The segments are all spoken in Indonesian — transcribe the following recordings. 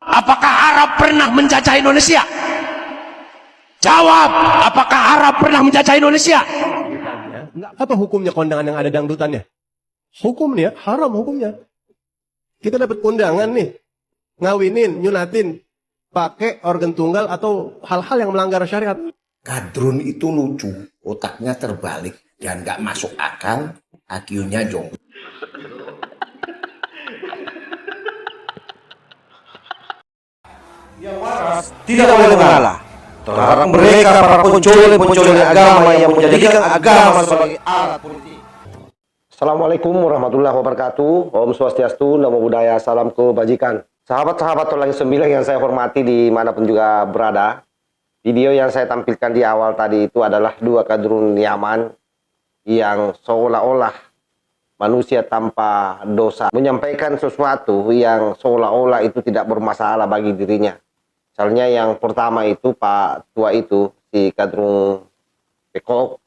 Apakah Arab pernah menjajah Indonesia? Jawab, apakah Arab pernah menjajah Indonesia? Apa hukumnya kondangan yang ada dangdutannya? Hukumnya haram hukumnya. Kita dapat kondangan nih, ngawinin, nyunatin, pakai organ tunggal atau hal-hal yang melanggar syariat. Kadrun itu lucu, otaknya terbalik dan gak masuk akal, IQ-nya jong. Yang waras tidak boleh mengalah terhadap mereka para pencuri agama yang menjadikan agama sebagai alat politik. Assalamualaikum warahmatullahi wabarakatuh. Om Swastiastu, Namo Buddhaya, salam kebajikan. Sahabat-sahabat Tolang 9 yang saya hormati dimanapun juga berada. Video yang saya tampilkan di awal tadi itu adalah dua kadrun Yaman yang seolah-olah manusia tanpa dosa menyampaikan sesuatu yang seolah-olah itu tidak bermasalah bagi dirinya. Misalnya yang pertama itu Pak Tua itu, si kadrun Pekok,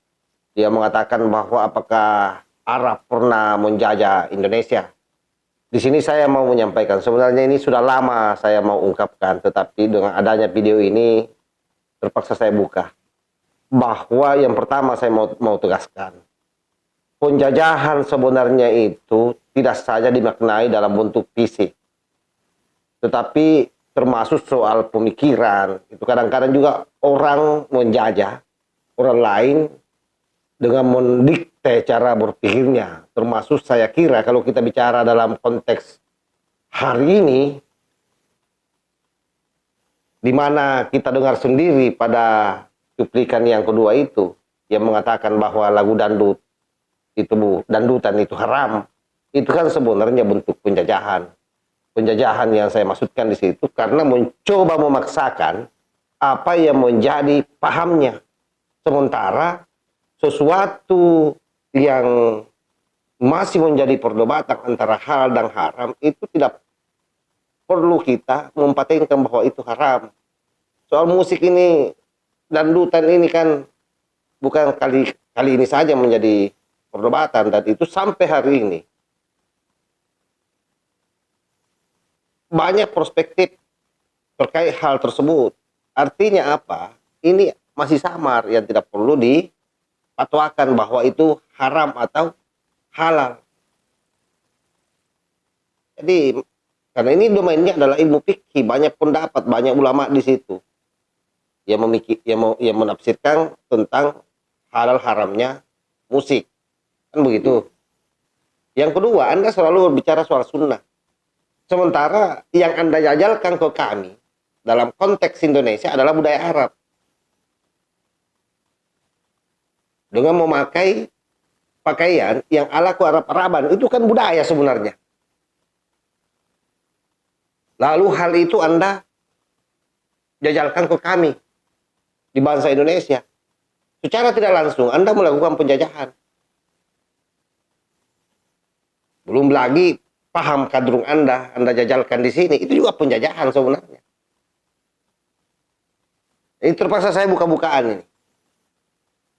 dia mengatakan bahwa apakah Arab pernah menjajah Indonesia. Di sini saya mau menyampaikan, sebenarnya ini sudah lama saya mau ungkapkan, tetapi dengan adanya video ini terpaksa saya buka. Bahwa yang pertama saya mau tegaskan, penjajahan sebenarnya itu tidak saja dimaknai dalam bentuk fisik, tetapi termasuk soal pemikiran. Itu kadang-kadang juga orang menjajah orang lain dengan mendikte cara berpikirnya. Termasuk saya kira kalau kita bicara dalam konteks hari ini, di mana kita dengar sendiri pada cuplikan yang kedua itu yang mengatakan bahwa lagu dangdut itu dangdutan itu haram, itu kan sebenarnya bentuk penjajahan. Penjajahan yang saya maksudkan di situ karena mencoba memaksakan apa yang menjadi pahamnya, sementara sesuatu yang masih menjadi perdebatan antara halal dan haram itu tidak perlu kita mempatenkan bahwa itu haram. Soal musik ini, dangdutan ini kan bukan kali ini saja menjadi perdebatan, dan itu sampai hari ini. Banyak perspektif terkait hal tersebut. Artinya apa? Ini masih samar yang tidak perlu dipatwakan bahwa itu haram atau halal. Jadi karena ini domainnya adalah ilmu fikih, banyak pendapat, banyak ulama di situ yang menafsirkan tentang halal haramnya musik, kan begitu. Yang kedua, Anda selalu berbicara soal sunnah, sementara yang Anda jajalkan ke kami dalam konteks Indonesia adalah budaya Arab dengan memakai pakaian yang ala Arab-Araban. Itu kan budaya sebenarnya. Lalu hal itu Anda jajalkan ke kami di bangsa Indonesia. Secara tidak langsung Anda melakukan penjajahan. Belum lagi paham kadrun Anda jajalkan di sini, itu juga penjajahan sebenarnya. Ini terpaksa saya buka-bukaan ini.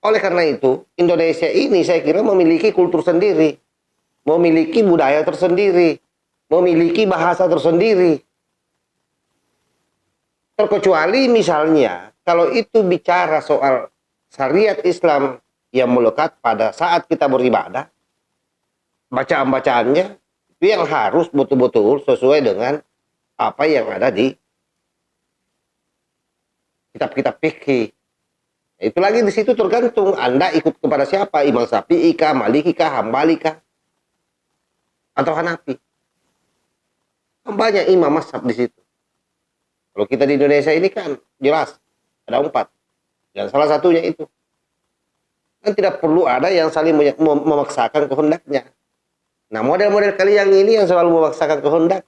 Oleh karena itu, Indonesia ini saya kira memiliki kultur sendiri, memiliki budaya tersendiri, memiliki bahasa tersendiri. Terkecuali misalnya kalau itu bicara soal syariat Islam yang melekat pada saat kita beribadah, bacaan-bacaannya itu yang harus betul-betul sesuai dengan apa yang ada di kitab-kitab fikih. Itu lagi di situ tergantung Anda ikut kepada siapa, Imam Syafi'i kah, Maliki kah, Hambali kah, atau Hanafi. Banyak imam mazhab di situ. Kalau kita di Indonesia ini kan jelas ada 4, dan salah satunya itu kan tidak perlu ada yang saling memaksakan kehendaknya. Nah, model-model kalian ini yang selalu memaksakan kehendak,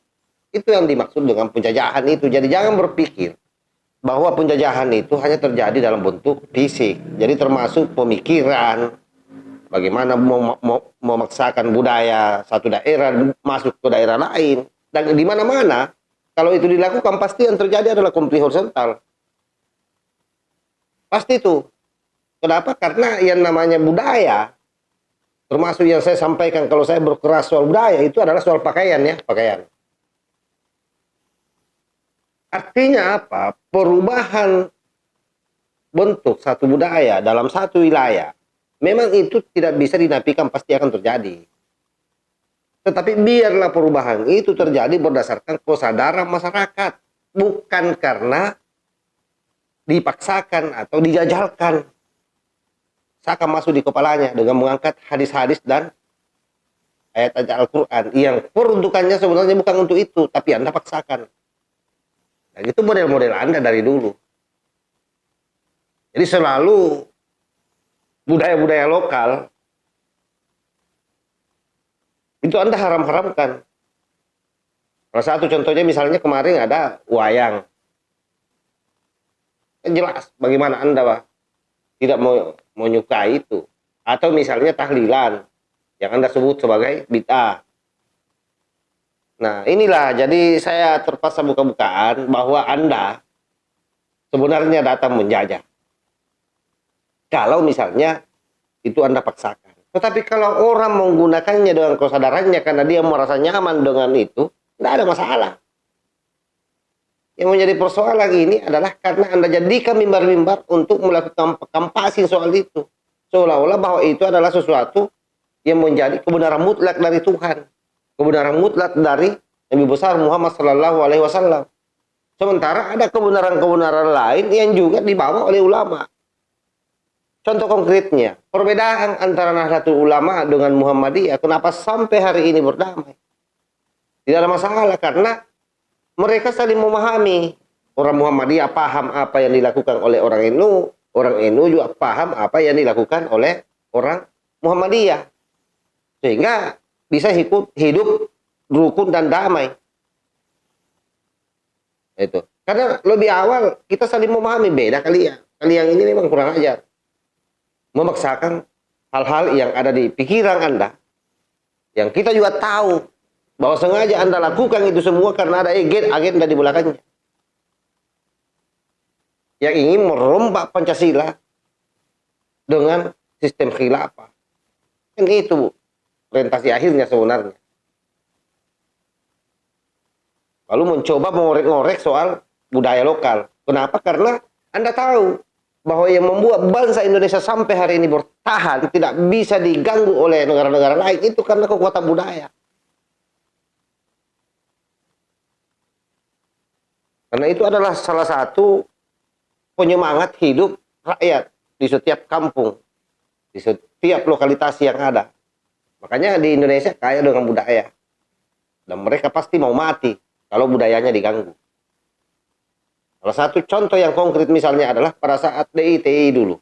itu yang dimaksud dengan penjajahan itu. Jadi jangan berpikir bahwa penjajahan itu hanya terjadi dalam bentuk fisik. Jadi termasuk pemikiran, bagaimana memaksakan budaya satu daerah masuk ke daerah lain. Dan di mana-mana kalau itu dilakukan pasti yang terjadi adalah konflik horizontal. Pasti itu. Kenapa? Karena yang namanya budaya, termasuk yang saya sampaikan kalau saya berkeras soal budaya, itu adalah soal pakaian ya, pakaian. Artinya apa? Perubahan bentuk satu budaya dalam satu wilayah, memang itu tidak bisa dinafikan, pasti akan terjadi. Tetapi biarlah perubahan itu terjadi berdasarkan kesadaran masyarakat, bukan karena dipaksakan atau dijajalkan. Seakan masuk di kepalanya dengan mengangkat hadis-hadis dan ayat-ayat Al-Quran yang peruntukannya sebenarnya bukan untuk itu, tapi Anda paksakan. Nah, itu model-model Anda dari dulu. Jadi selalu budaya-budaya lokal itu Anda haram-haramkan. Salah satu contohnya misalnya kemarin ada wayang. Jelas bagaimana Anda Pak, tidak menyukai itu. Atau misalnya tahlilan yang Anda sebut sebagai bid'ah. Nah, inilah jadi saya terpaksa buka-bukaan bahwa Anda sebenarnya datang menjajah. Kalau misalnya itu Anda paksakan. Tetapi kalau orang menggunakannya dengan kesadarannya karena dia merasa nyaman dengan itu, tidak ada masalah. Yang menjadi persoalan ini adalah karena Anda jadikan mimbar-mimbar untuk melakukan kampanye soal itu. Seolah-olah bahwa itu adalah sesuatu yang menjadi kebenaran mutlak dari Tuhan. Kebenaran mutlak dari Nabi besar Muhammad SAW. Sementara ada kebenaran-kebenaran lain yang juga dibawa oleh ulama. Contoh konkretnya, perbedaan antara Nahdlatul Ulama dengan Muhammadiyah, kenapa sampai hari ini berdamai? Tidak ada masalah, karena mereka saling memahami. Orang Muhammadiyah paham apa yang dilakukan oleh orang NU juga paham apa yang dilakukan oleh orang Muhammadiyah. Sehingga bisa hidup rukun dan damai. Itu. Karena lebih awal kita saling memahami, beda kalian. Kalian ini memang kurang ajar. Memaksakan hal-hal yang ada di pikiran Anda, yang kita juga tahu bahwa sengaja Anda lakukan itu semua karena ada agenda di belakangnya yang ingin merombak Pancasila dengan sistem khilafah. Kan itu orientasi akhirnya sebenarnya. Lalu mencoba mengorek-ngorek soal budaya lokal. Kenapa? Karena Anda tahu bahwa yang membuat bangsa Indonesia sampai hari ini bertahan, tidak bisa diganggu oleh negara-negara lain, itu karena kekuatan budaya. Karena itu adalah salah satu penyemangat hidup rakyat di setiap kampung, di setiap lokalitas yang ada. Makanya di Indonesia kaya dengan budaya. Dan mereka pasti mau mati kalau budayanya diganggu. Salah satu contoh yang konkret misalnya adalah pada saat DITI dulu.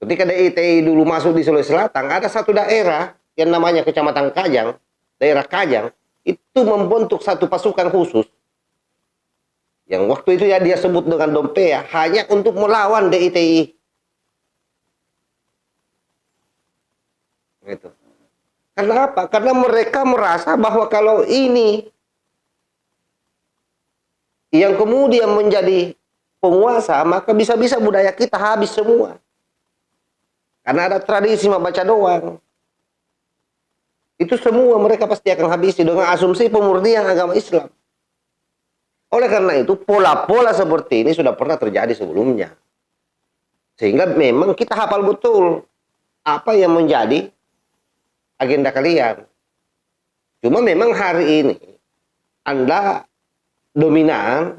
Ketika DITI dulu masuk di Sulawesi Selatan, ada satu daerah yang namanya Kecamatan Kajang, daerah Kajang, itu membentuk satu pasukan khusus. Yang waktu itu ya dia sebut dengan Dompea, hanya untuk melawan DITI. Gitu. Karena apa? Karena mereka merasa bahwa kalau ini yang kemudian menjadi penguasa, maka bisa-bisa budaya kita habis semua. Karena ada tradisi membaca doang. Itu semua mereka pasti akan habisi dengan asumsi pemurnian agama Islam. Oleh karena itu, pola-pola seperti ini sudah pernah terjadi sebelumnya. Sehingga memang kita hafal betul apa yang menjadi agenda kalian. Cuma memang hari ini Anda dominan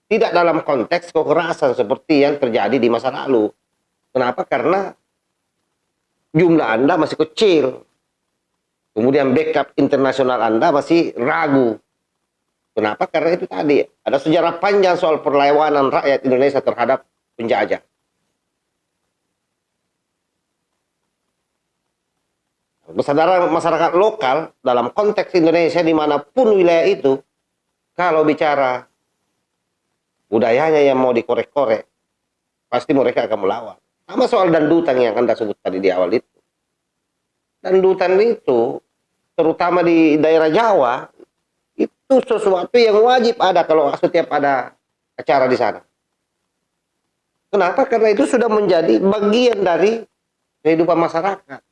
tidak dalam konteks kekerasan seperti yang terjadi di masa lalu. Kenapa? Karena jumlah Anda masih kecil. Kemudian backup internasional Anda masih ragu. Kenapa? Karena itu tadi ada sejarah panjang soal perlawanan rakyat Indonesia terhadap penjajah. Kesadaran masyarakat lokal dalam konteks Indonesia dimanapun wilayah itu, kalau bicara budayanya yang mau dikorek-korek, pasti mereka akan melawan. Sama soal dandutan yang Anda sebut tadi di awal itu. Dandutan itu, terutama di daerah Jawa, itu sesuatu yang wajib ada kalau setiap ada acara di sana. Kenapa? Karena itu sudah menjadi bagian dari kehidupan masyarakat.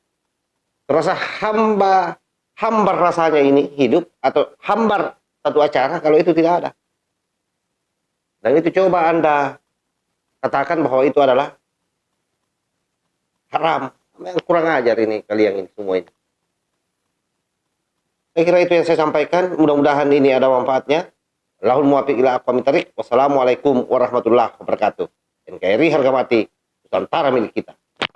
Terasa hambar rasanya ini hidup, atau hambar satu acara kalau itu tidak ada. Dan itu coba Anda katakan bahwa itu adalah haram. Yang kurang ajar ini kalian ini semua ini. Saya kira itu yang saya sampaikan. Mudah-mudahan ini ada manfaatnya. Lahul muwafiq ila aqwamit thariq. Wassalamualaikum warahmatullahi wabarakatuh. NKRI harga mati Nusantara milik kita.